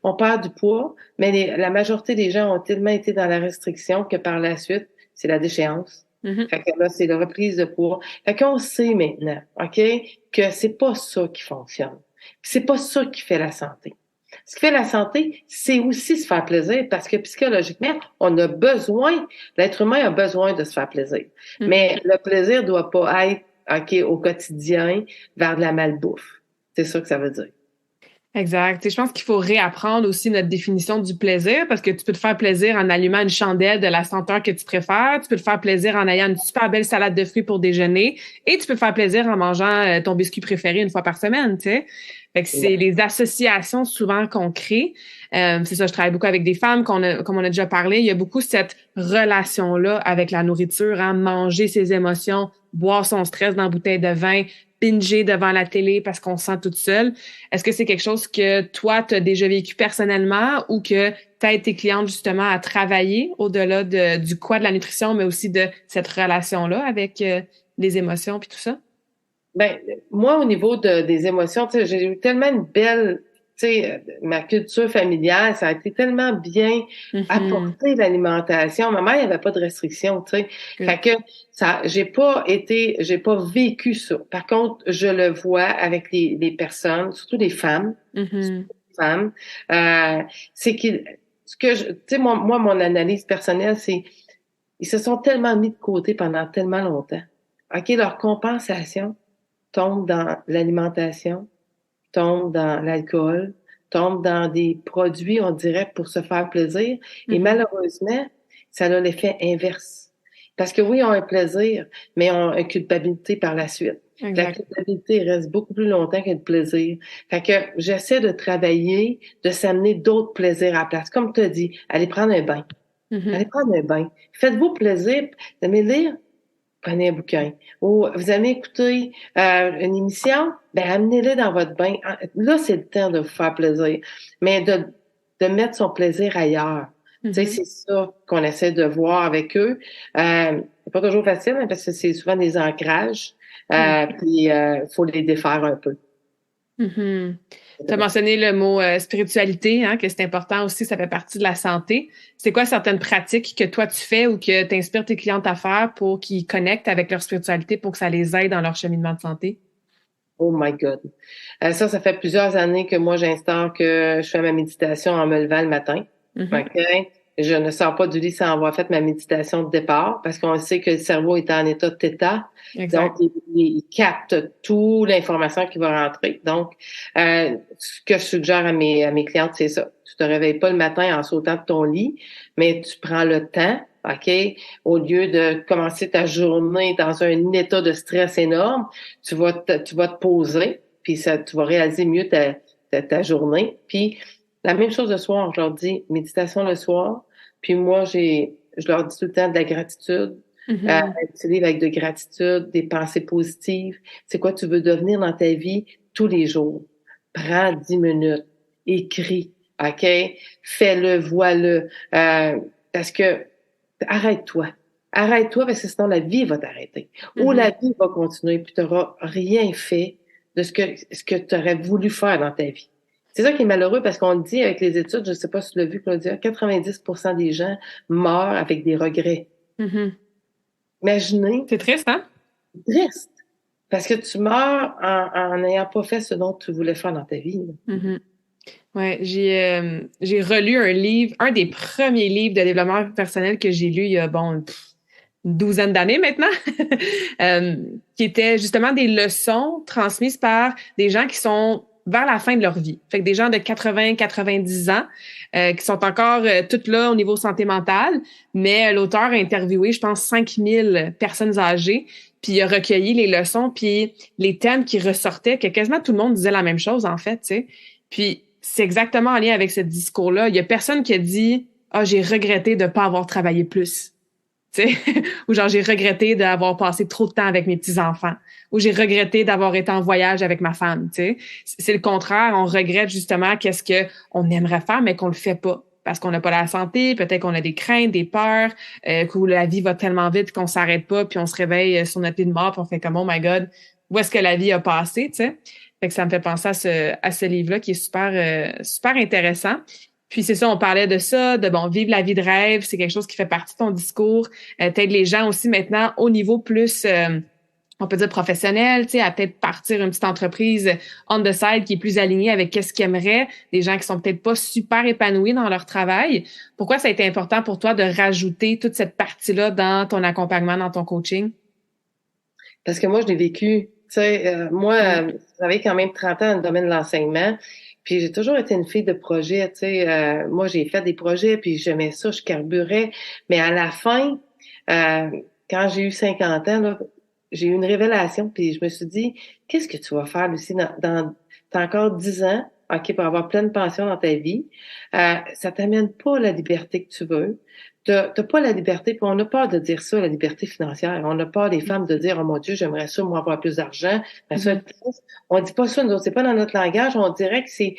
on perd du poids, mais la majorité des gens ont tellement été dans la restriction que par la suite, c'est la déchéance. Fait que là, c'est la reprise de poids. Fait qu'on sait maintenant, OK, que c'est pas ça qui fonctionne. C'est pas ça qui fait la santé. Ce qui fait la santé, c'est aussi se faire plaisir parce que psychologiquement, l'être humain a besoin de se faire plaisir. Mais le plaisir doit pas être, OK, au quotidien, vers de la malbouffe. C'est ça que ça veut dire. Exact. Tu sais, je pense qu'il faut réapprendre aussi notre définition du plaisir parce que tu peux te faire plaisir en allumant une chandelle de la senteur que tu préfères, tu peux te faire plaisir en ayant une super belle salade de fruits pour déjeuner et tu peux te faire plaisir en mangeant ton biscuit préféré une fois par semaine, tu sais. Fait que c'est les associations souvent qu'on crée. C'est ça, je travaille beaucoup avec des femmes, comme on a déjà parlé. Il y a beaucoup cette relation-là avec la nourriture, hein, manger ses émotions, boire son stress dans la bouteille de vin, binger devant la télé parce qu'on se sent toute seule. Est-ce que c'est quelque chose que toi, tu as déjà vécu personnellement ou que tu aides tes clientes justement à travailler au-delà du quoi de la nutrition, mais aussi de cette relation-là avec les émotions puis tout ça? Ben, moi, au niveau des émotions, tu sais, j'ai eu tellement une belle, tu sais, ma culture familiale, ça a été tellement bien Mhm. apporté l'alimentation. Ma mère, il n'y avait pas de restrictions, tu sais. Good. Fait que j'ai pas vécu ça. Par contre, je le vois avec les personnes, surtout les femmes, Mhm. femmes, c'est tu sais, moi, mon analyse personnelle, c'est, ils se sont tellement mis de côté pendant tellement longtemps. OK, leur compensation tombe dans l'alimentation, tombe dans l'alcool, tombe dans des produits, on dirait, pour se faire plaisir. Et Mhm. malheureusement, ça a l'effet inverse. Parce que oui, on a un plaisir, mais on a une culpabilité par la suite. La Exact. culpabilité reste beaucoup plus longtemps que le plaisir. Fait que j'essaie de travailler, de s'amener d'autres plaisirs à la place. Comme tu as dit, aller prendre un bain. Allez Mhm. prendre un bain. Faites-vous plaisir. Vous aimez lire? Prenez un bouquin. Ou vous aimez écouter une émission? Ben, amenez-le dans votre bain. Là, c'est le temps de vous faire plaisir. Mais de mettre son plaisir ailleurs. Tu sais, Mhm. c'est ça qu'on essaie de voir avec eux. C'est pas toujours facile, hein, parce que c'est souvent des ancrages. Ouais. Puis, faut les défaire un peu. Mhm. Tu as mentionné le mot spiritualité, hein, que c'est important aussi, ça fait partie de la santé. C'est quoi certaines pratiques que toi tu fais ou que tu inspires tes clientes à faire pour qu'ils connectent avec leur spiritualité pour que ça les aide dans leur cheminement de santé? Oh my God. Ça fait plusieurs années que moi, j'instaure que je fais ma méditation en me levant le matin. Mhm. OK? Je ne sors pas du lit sans avoir fait ma méditation de départ parce qu'on sait que le cerveau est en état de thêta. Donc, Exact. il capte toute l'information qui va rentrer. Donc, ce que je suggère à mes clientes, c'est ça. Tu te réveilles pas le matin en sautant de ton lit, mais tu prends le temps, OK? Au lieu de commencer ta journée dans un état de stress énorme, tu vas te poser, puis ça, tu vas réaliser mieux ta journée. Puis, la même chose le soir, je leur dis méditation le soir. Puis moi, je leur dis tout le temps de la gratitude. Mhm. Un petit livre avec de gratitude, des pensées positives. C'est quoi tu veux devenir dans ta vie tous les jours? Prends 10 minutes, écris, OK? Fais-le, vois-le. Parce que arrête-toi. Arrête-toi parce que sinon la vie va t'arrêter. Ou la Mhm. vie va continuer puis tu n'auras rien fait de ce que tu aurais voulu faire dans ta vie. C'est ça qui est malheureux parce qu'on le dit avec les études, je ne sais pas si tu l'as vu, Claudia, 90% des gens meurent avec des regrets. Mhm. Imaginez, C'est triste, hein? c'est triste. Parce que tu meurs en n'ayant pas fait ce dont tu voulais faire dans ta vie. Là. Mhm. Ouais, j'ai relu un livre, un des premiers livres de développement personnel que j'ai lu il y a une douzaine d'années maintenant, euh, qui était justement des leçons transmises par des gens qui sont vers la fin de leur vie. Fait que des gens de 80, 90 ans qui sont encore toutes là au niveau santé mentale, mais l'auteur a interviewé, je pense, 5000 personnes âgées, puis il a recueilli les leçons, puis les thèmes qui ressortaient, que quasiment tout le monde disait la même chose, en fait, tu sais. Puis c'est exactement en lien avec ce discours-là. Il y a personne qui a dit « Ah, j'ai regretté de ne pas avoir travaillé plus ». Tu sais, ou genre j'ai regretté d'avoir passé trop de temps avec mes petits-enfants, ou j'ai regretté d'avoir été en voyage avec ma femme, tu sais. C'est le contraire, on regrette justement qu'est-ce que on aimerait faire mais qu'on le fait pas parce qu'on n'a pas la santé, peut-être qu'on a des craintes, des peurs, que la vie va tellement vite qu'on s'arrête pas puis on se réveille sur notre lit de mort puis on fait comme oh my god, où est-ce que la vie a passé, tu sais. Fait que ça me fait penser à ce livre-là qui est super intéressant. Puis c'est ça, on parlait de ça, de bon, vivre la vie de rêve, c'est quelque chose qui fait partie de ton discours. T'aides les gens aussi maintenant au niveau plus, on peut dire professionnel, tu sais, à peut-être partir une petite entreprise on the side qui est plus alignée avec qu'est-ce qu'ils aimeraient, des gens qui sont peut-être pas super épanouis dans leur travail. Pourquoi ça a été important pour toi de rajouter toute cette partie-là dans ton accompagnement, dans ton coaching? Parce que moi, je l'ai vécu. Tu sais, moi, Ouais. j'avais quand même 30 ans dans le domaine de l'enseignement. Puis j'ai toujours été une fille de projet, tu sais. Moi, j'ai fait des projets, puis j'aimais ça, je carburais. Mais à la fin, euh, quand j'ai eu 50 ans, là, j'ai eu une révélation, puis je me suis dit, qu'est-ce que tu vas faire, Lucie, t'as encore 10 ans, OK, pour avoir pleine pension dans ta vie. Ça t'amène pas la liberté que tu veux. T'as pas la liberté, puis on a peur de dire ça, la liberté financière. On a peur, les femmes, de dire, oh mon Dieu, j'aimerais ça, moi, avoir plus d'argent. Ben, ça, on dit pas ça, nous autres, c'est pas dans notre langage. On dirait que c'est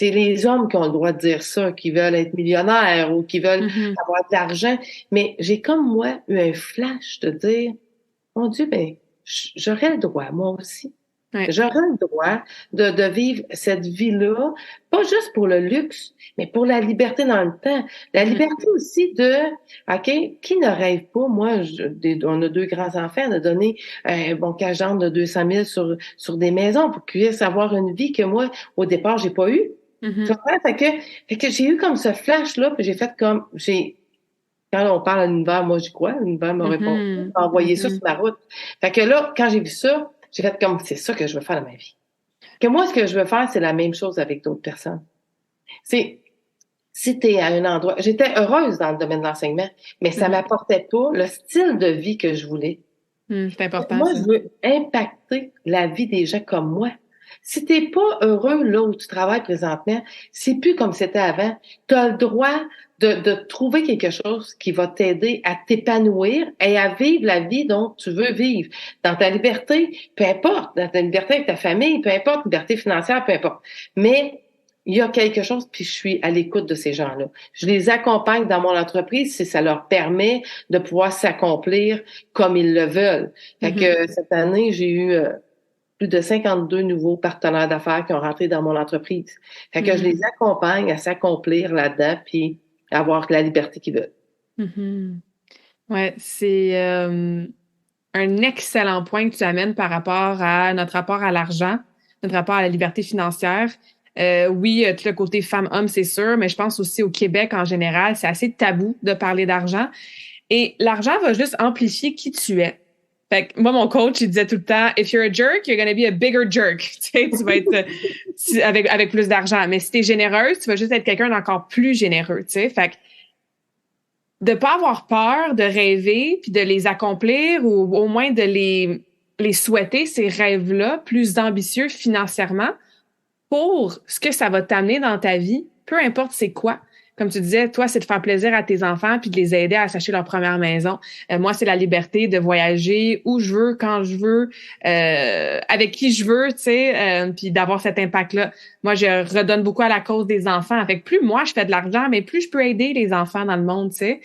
les hommes qui ont le droit de dire ça, qui veulent être millionnaires ou qui veulent avoir de l'argent. Mais j'ai comme moi eu un flash de dire, mon Dieu, ben, j'aurais le droit, moi aussi. Ouais. J'aurais le droit de vivre cette vie-là, pas juste pour le luxe, mais pour la liberté dans le temps. La liberté aussi de, OK, qui ne rêve pas, moi, on a 2 grands-enfants, de donner un bon cash down de 200 000 sur des maisons pour qu'ils puissent avoir une vie que moi, au départ, j'ai pas eu. Tu comprends? Fait que j'ai eu comme ce flash-là, puis j'ai fait comme, quand on parle à l'univers, moi, j'y crois. L'univers m'a répondu, m'a envoyé ça sur ma route. Fait que là, quand j'ai vu ça, j'ai fait comme, c'est ça que je veux faire dans ma vie. Que moi, ce que je veux faire, c'est la même chose avec d'autres personnes. C'est, si t'es à un endroit, j'étais heureuse dans le domaine de l'enseignement, mais ça m'apportait pas le style de vie que je voulais. C'est important, Moi, ça. je veux impacter la vie des gens comme moi. Si t'es pas heureux là où tu travailles présentement, c'est plus comme c'était avant. Tu as le droit de trouver quelque chose qui va t'aider à t'épanouir et à vivre la vie dont tu veux vivre. Dans ta liberté, peu importe, dans ta liberté avec ta famille, peu importe, liberté financière, peu importe. Mais il y a quelque chose, puis je suis à l'écoute de ces gens-là. Je les accompagne dans mon entreprise si ça leur permet de pouvoir s'accomplir comme ils le veulent. Fait que cette année, j'ai eu plus de 52 nouveaux partenaires d'affaires qui ont rentré dans mon entreprise. Fait que je les accompagne à s'accomplir là-dedans puis avoir la liberté qu'ils veulent. Ouais, c'est un excellent point que tu amènes par rapport à notre rapport à l'argent, notre rapport à la liberté financière. Oui, tout le côté femme-homme, c'est sûr, mais je pense aussi au Québec en général, c'est assez tabou de parler d'argent. Et l'argent va juste amplifier qui tu es. Fait que moi, mon coach, il disait tout le temps, if you're a jerk, you're gonna be a bigger jerk. Tu sais, tu vas être avec plus d'argent. Mais si t'es généreuse, tu vas juste être quelqu'un d'encore plus généreux. Tu sais, fait que de pas avoir peur de rêver puis de les accomplir ou au moins de les souhaiter ces rêves-là plus ambitieux financièrement pour ce que ça va t'amener dans ta vie, peu importe c'est quoi. Comme tu disais, toi, c'est de faire plaisir à tes enfants puis de les aider à s'acheter leur première maison. Moi, c'est la liberté de voyager où je veux, quand je veux, avec qui je veux, tu sais, puis d'avoir cet impact-là. Moi, je redonne beaucoup à la cause des enfants. Fait que plus moi, je fais de l'argent, mais plus je peux aider les enfants dans le monde, tu sais.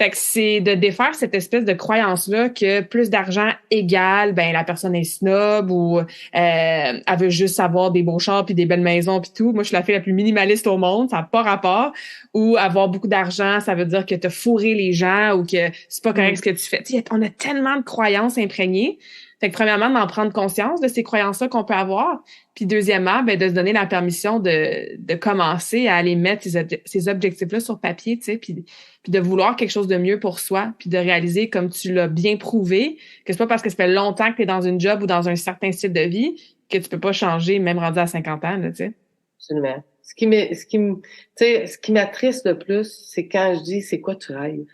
Fait que c'est de défaire cette espèce de croyance-là que plus d'argent égale, ben la personne est snob ou elle veut juste avoir des beaux chars puis des belles maisons puis tout. Moi, je suis la fille la plus minimaliste au monde, ça n'a pas rapport. Ou avoir beaucoup d'argent, ça veut dire que t'as fourré les gens ou que c'est pas correct ce que tu fais. Tu sais, on a tellement de croyances imprégnées. Fait que premièrement, d'en prendre conscience de ces croyances-là qu'on peut avoir. Puis deuxièmement, ben, de se donner la permission de commencer à aller mettre ces objectifs-là sur papier, tu sais, puis de vouloir quelque chose de mieux pour soi, puis de réaliser, comme tu l'as bien prouvé, que c'est pas parce que ça fait longtemps que tu es dans une job ou dans un certain style de vie que tu peux pas changer, même rendu à 50 ans, là, tu sais. Absolument. Ce qui m'attriste le plus, c'est quand je dis, c'est quoi tu rêves?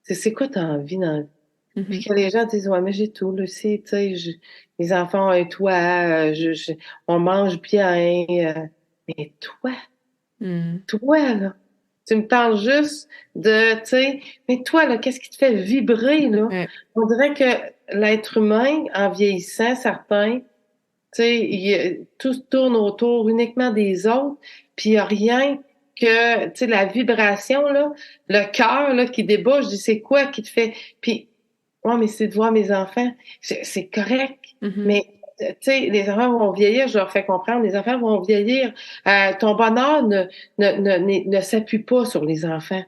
C'est quoi t'as envie dans la vie? Puis que les gens disent, ouais, mais j'ai tout, là, tu sais, mes enfants ont un toit, on mange bien, mais toi, là, tu me parles juste de, tu sais, mais toi, là, qu'est-ce qui te fait vibrer, là? Ouais. On dirait que l'être humain, en vieillissant, certains, tu sais, tout tourne autour uniquement des autres, puis il n'y a rien que, tu sais, la vibration, là, le cœur, là, qui débouche, je dis, c'est quoi qui te fait... Puis, ouais, mais c'est de voir mes enfants. C'est correct, mais tu sais, les enfants vont vieillir, je leur fais comprendre, les enfants vont vieillir. Ton bonheur ne s'appuie pas sur les enfants.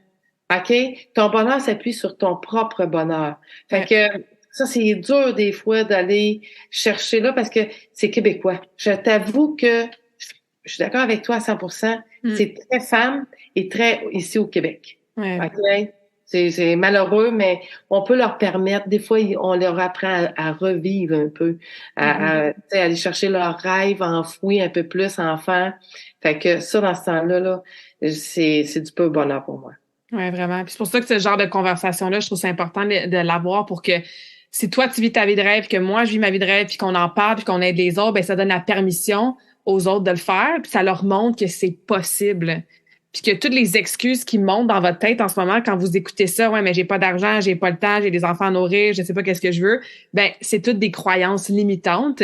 OK? Ton bonheur s'appuie sur ton propre bonheur. Fait que ça, c'est dur des fois d'aller chercher là parce que c'est québécois. Je t'avoue que je suis d'accord avec toi à 100%. C'est très femme et très ici au Québec. Ouais. OK? C'est malheureux, mais on peut leur permettre, des fois, on leur apprend à revivre un peu, tu sais, aller chercher leurs rêves enfouis un peu plus enfant. Fait que ça, dans ce temps-là, là, c'est du peu bonheur pour moi. Oui, vraiment. Puis c'est pour ça que ce genre de conversation-là, je trouve c'est important de l'avoir pour que si toi, tu vis ta vie de rêve, que moi, je vis ma vie de rêve, puis qu'on en parle, puis qu'on aide les autres, ben ça donne la permission aux autres de le faire, puis ça leur montre que c'est possible. Puis que toutes les excuses qui montent dans votre tête en ce moment quand vous écoutez ça, ouais, mais j'ai pas d'argent, j'ai pas le temps, j'ai des enfants à nourrir, je sais pas qu'est-ce que je veux, ben c'est toutes des croyances limitantes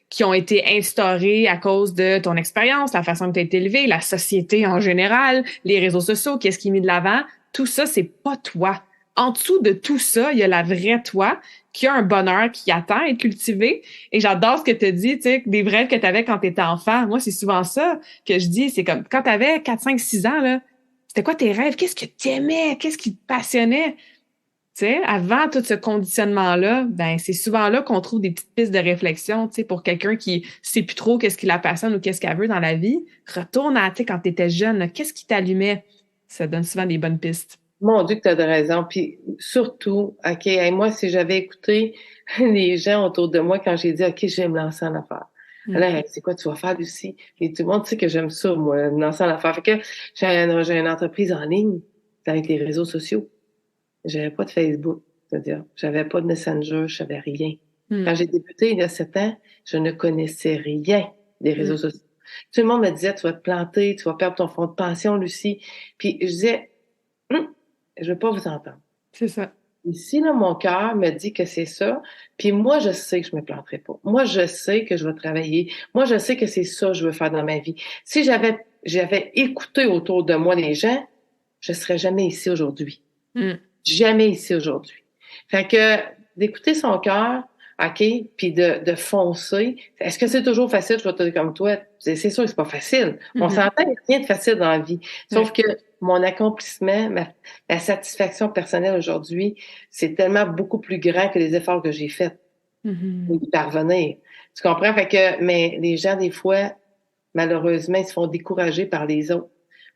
qui ont été instaurées à cause de ton expérience, la façon que tu as été élevé, la société en général, les réseaux sociaux, qu'est-ce qui est mis de l'avant. Tout ça, c'est pas toi. En dessous de tout ça, il y a la vraie toi qui a un bonheur qui attend à être cultivé. Et j'adore ce que tu dis, tu sais, des rêves que tu avais quand tu étais enfant. Moi, c'est souvent ça que je dis. C'est comme quand tu avais 4, 5, 6 ans, là, c'était quoi tes rêves? Qu'est-ce que tu aimais? Qu'est-ce qui te passionnait? Tu sais, avant tout ce conditionnement-là, ben c'est souvent là qu'on trouve des petites pistes de réflexion, tu sais, pour quelqu'un qui sait plus trop qu'est-ce qui la passionne ou qu'est-ce qu'elle veut dans la vie. Retourne à, tu sais, quand tu étais jeune, là, qu'est-ce qui t'allumait? Ça donne souvent des bonnes pistes. Mon Dieu que tu as de raison. Puis surtout, OK, hey, moi, si j'avais écouté les gens autour de moi quand j'ai dit OK, je vais me lancer en affaires. Alors, hey, c'est quoi tu vas faire, Lucie? Et tout le monde sait que j'aime ça, moi, me lancer en affaires. Fait que j'ai une entreprise en ligne avec les réseaux sociaux. J'avais pas de Facebook, c'est-à-dire, j'avais pas de Messenger, je savais rien. Quand j'ai débuté il y a 7 ans, je ne connaissais rien des réseaux sociaux. Tout le monde me disait, tu vas te planter, tu vas perdre ton fonds de pension, Lucie. Puis je disais, je veux pas vous entendre. C'est ça. Ici, là, mon cœur me dit que c'est ça. Puis moi, je sais que je me planterai pas. Moi, je sais que je vais travailler. Moi, je sais que c'est ça que je veux faire dans ma vie. Si j'avais écouté autour de moi les gens, je serais jamais ici aujourd'hui. Jamais ici aujourd'hui. Fait que d'écouter son cœur, OK, puis de foncer. Est-ce que c'est toujours facile? Je vais te dire comme toi, c'est sûr que c'est pas facile. On s'entend, il n'y a rien de facile dans la vie. Sauf que mon accomplissement, ma satisfaction personnelle aujourd'hui, c'est tellement beaucoup plus grand que les efforts que j'ai faits pour y parvenir. Tu comprends? Fait que, mais les gens, des fois, malheureusement, ils se font décourager par les autres.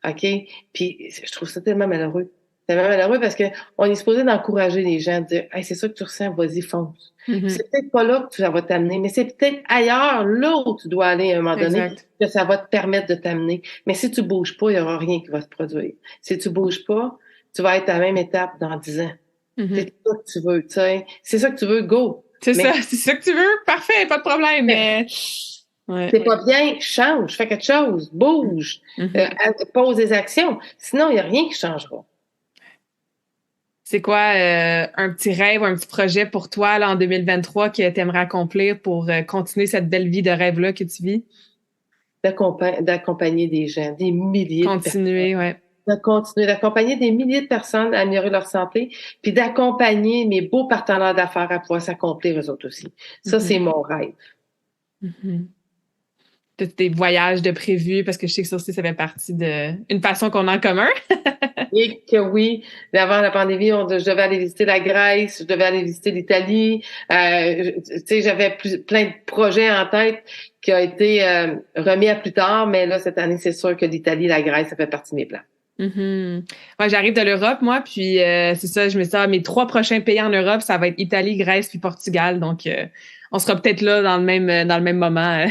OK? Puis je trouve ça tellement malheureux. Tellement malheureux parce que on est supposé d'encourager les gens, de dire hey, c'est ça que tu ressens, vas-y, fonce. C'est peut-être pas là que ça va t'amener, mais c'est peut-être ailleurs, là où tu dois aller à un moment donné, que ça va te permettre de t'amener. Mais si tu bouges pas, il y aura rien qui va se produire. Si tu bouges pas, tu vas être à la même étape dans 10 ans. C'est ça que tu veux, tu sais. C'est ça que tu veux, go. C'est ça que tu veux, parfait, pas de problème, mais... C'est pas bien, change, fais quelque chose, bouge, pose des actions. Sinon, il n'y a rien qui changera. C'est quoi un petit rêve ou un petit projet pour toi là, en 2023 que tu aimerais accomplir pour continuer cette belle vie de rêve-là que tu vis? D'accompagner des gens, des milliers de personnes. Continuer, ouais. D'accompagner des milliers de personnes à améliorer leur santé, puis d'accompagner mes beaux partenaires d'affaires à pouvoir s'accomplir eux autres aussi. Ça, c'est mon rêve. T'as des voyages de prévus, parce que je sais que ça aussi, ça fait partie d'une passion qu'on a en commun. Et que oui, avant la pandémie, je devais aller visiter la Grèce, je devais aller visiter l'Italie. Tu sais, j'avais plein de projets en tête qui ont été remis à plus tard, mais là, cette année, c'est sûr que l'Italie, la Grèce, ça fait partie de mes plans. Ouais, j'arrive de l'Europe, moi, puis c'est ça, je me dis, mes 3 prochains pays en Europe, ça va être Italie, Grèce, puis Portugal. Donc, on sera peut-être là dans le même moment.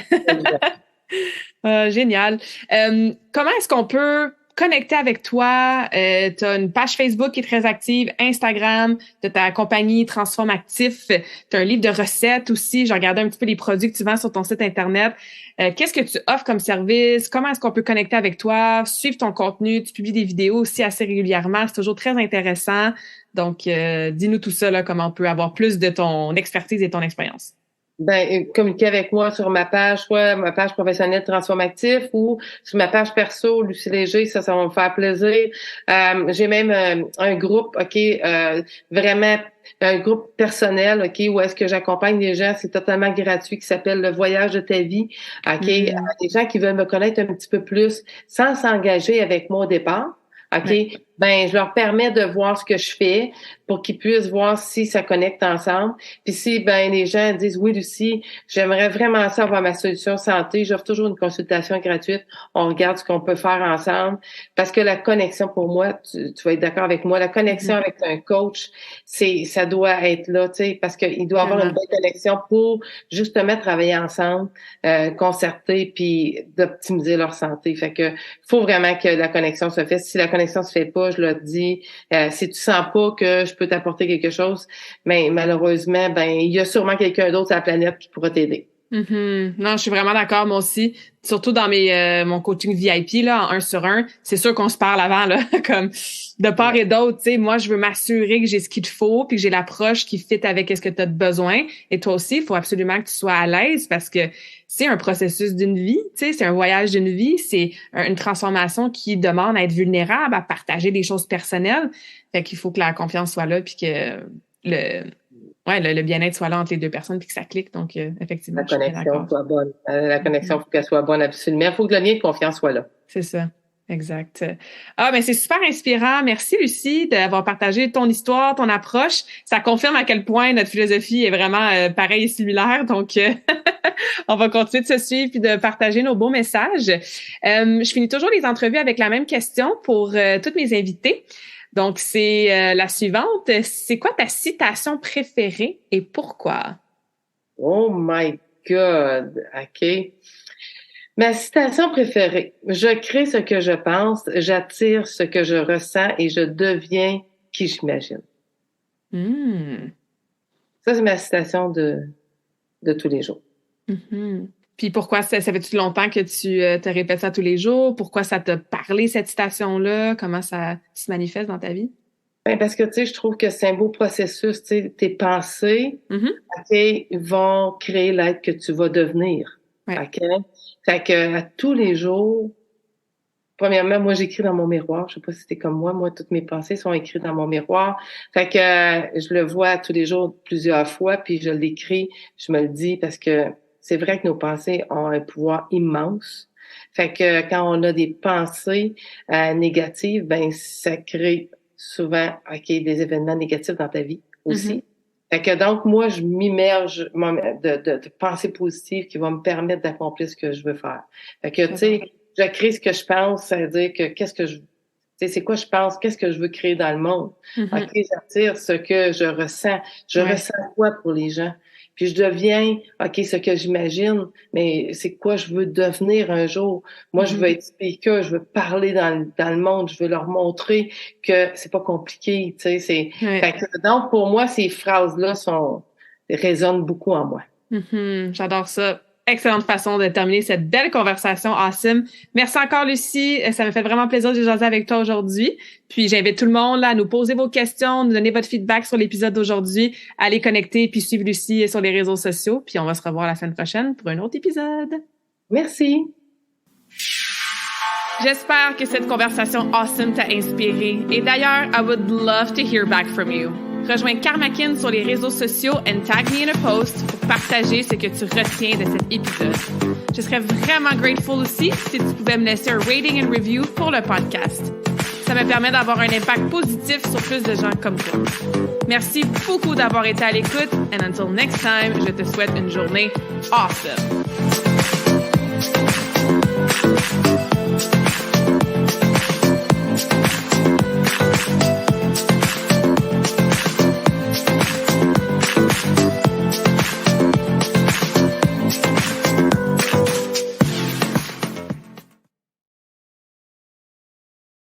Génial. Comment est-ce qu'on peut connecter avec toi? Tu as une page Facebook qui est très active, Instagram, tu as ta compagnie Transforme Actif, tu as un livre de recettes aussi. J'ai regardé un petit peu les produits que tu vends sur ton site Internet. Qu'est-ce que tu offres comme service? Comment est-ce qu'on peut connecter avec toi? Suivre ton contenu? Tu publies des vidéos aussi assez régulièrement. C'est toujours très intéressant. Donc, dis-nous tout ça, là, comment on peut avoir plus de ton expertise et ton expérience. Ben, communiquer avec moi sur ma page, soit ma page professionnelle Transforme Actif ou sur ma page perso, Lucie Léger, ça va me faire plaisir. J'ai même un groupe, OK, vraiment un groupe personnel, OK, où est-ce que j'accompagne les gens, c'est totalement gratuit, qui s'appelle Le Voyage de ta vie, OK, des gens qui veulent me connaître un petit peu plus sans s'engager avec moi au départ. OK? ben je leur permets de voir ce que je fais pour qu'ils puissent voir si ça connecte ensemble. Puis si ben les gens disent oui Lucie, j'aimerais vraiment ça avoir ma solution santé, j'offre toujours une consultation gratuite. On regarde ce qu'on peut faire ensemble parce que la connexion pour moi, tu vas être d'accord avec moi, la connexion avec un coach, ça doit être là, tu sais, parce qu'il doit avoir une belle connexion pour justement travailler ensemble, concerter puis d'optimiser leur santé. Fait que faut vraiment que la connexion se fasse. Si la connexion se fait pas, je le dis, si tu sens pas que je peux t'apporter quelque chose, mais malheureusement, ben il y a sûrement quelqu'un d'autre sur la planète qui pourra t'aider. Mm-hmm. Non, je suis vraiment d'accord, moi aussi. Surtout dans mon coaching VIP, là, en 1 sur 1, c'est sûr qu'on se parle avant, là, comme de part et d'autre, tu sais, moi, je veux m'assurer que j'ai ce qu'il te faut, puis que j'ai l'approche qui fit avec ce que tu as besoin. Et toi aussi, il faut absolument que tu sois à l'aise parce que c'est un processus d'une vie, tu sais, c'est un voyage d'une vie, c'est une transformation qui demande à être vulnérable, à partager des choses personnelles. Fait qu'il faut que la confiance soit là, puis que le bien-être soit là entre les deux personnes puis que ça clique. Donc, effectivement, la connexion soit bonne. La connexion, il faut qu'elle soit bonne absolument. Il faut que le lien de confiance soit là. C'est ça. Exact. Ah, mais c'est super inspirant. Merci, Lucie, d'avoir partagé ton histoire, ton approche. Ça confirme à quel point notre philosophie est vraiment pareille et similaire. Donc, on va continuer de se suivre puis de partager nos beaux messages. Je finis toujours les entrevues avec la même question pour toutes mes invités. Donc, c'est la suivante. C'est quoi ta citation préférée et pourquoi? Oh my God! OK. Ma citation préférée. Je crée ce que je pense, j'attire ce que je ressens et je deviens qui j'imagine. Ça, c'est ma citation de tous les jours. Mm-hmm. Puis pourquoi ça fait-tu longtemps que tu te répètes ça tous les jours? Pourquoi ça t'a parlé, cette citation-là? Comment ça se manifeste dans ta vie? Ben parce que, tu sais, je trouve que c'est un beau processus. Tu sais, tes pensées, OK, vont créer l'être que tu vas devenir. Ouais. OK? Fait que à tous les jours, premièrement, moi, j'écris dans mon miroir. Je sais pas si c'était comme moi. Moi, toutes mes pensées sont écrites dans mon miroir. Fait que je le vois tous les jours plusieurs fois, puis je l'écris, je me le dis parce que c'est vrai que nos pensées ont un pouvoir immense. Fait que quand on a des pensées négatives, ben ça crée souvent des événements négatifs dans ta vie aussi. Fait que donc, moi, je m'immerge de pensées positives qui vont me permettre d'accomplir ce que je veux faire. Fait que, tu sais, je crée ce que je pense, ça veut dire que c'est quoi je pense, qu'est-ce que je veux créer dans le monde. OK, j'attire ce que je ressens. Je ressens quoi pour les gens? Puis je deviens, OK, ce que j'imagine, mais c'est quoi je veux devenir un jour? Moi, je veux être speaker, je veux parler dans le monde, je veux leur montrer que c'est pas compliqué, tu sais, Fait que, donc, pour moi, ces phrases-là résonnent beaucoup en moi. J'adore ça. Excellente façon de terminer cette belle conversation awesome. Merci encore, Lucie. Ça me fait vraiment plaisir de jaser avec toi aujourd'hui. Puis j'invite tout le monde là, à nous poser vos questions, nous donner votre feedback sur l'épisode d'aujourd'hui, aller connecter puis suivre Lucie sur les réseaux sociaux. Puis on va se revoir la semaine prochaine pour un autre épisode. Merci. J'espère que cette conversation awesome t'a inspiré. Et d'ailleurs, I would love to hear back from you. Rejoins Karmakin sur les réseaux sociaux and tag me in a post pour partager ce que tu retiens de cet épisode. Je serais vraiment grateful aussi si tu pouvais me laisser un rating and review pour le podcast. Ça me permet d'avoir un impact positif sur plus de gens comme toi. Merci beaucoup d'avoir été à l'écoute and until next time, je te souhaite une journée awesome.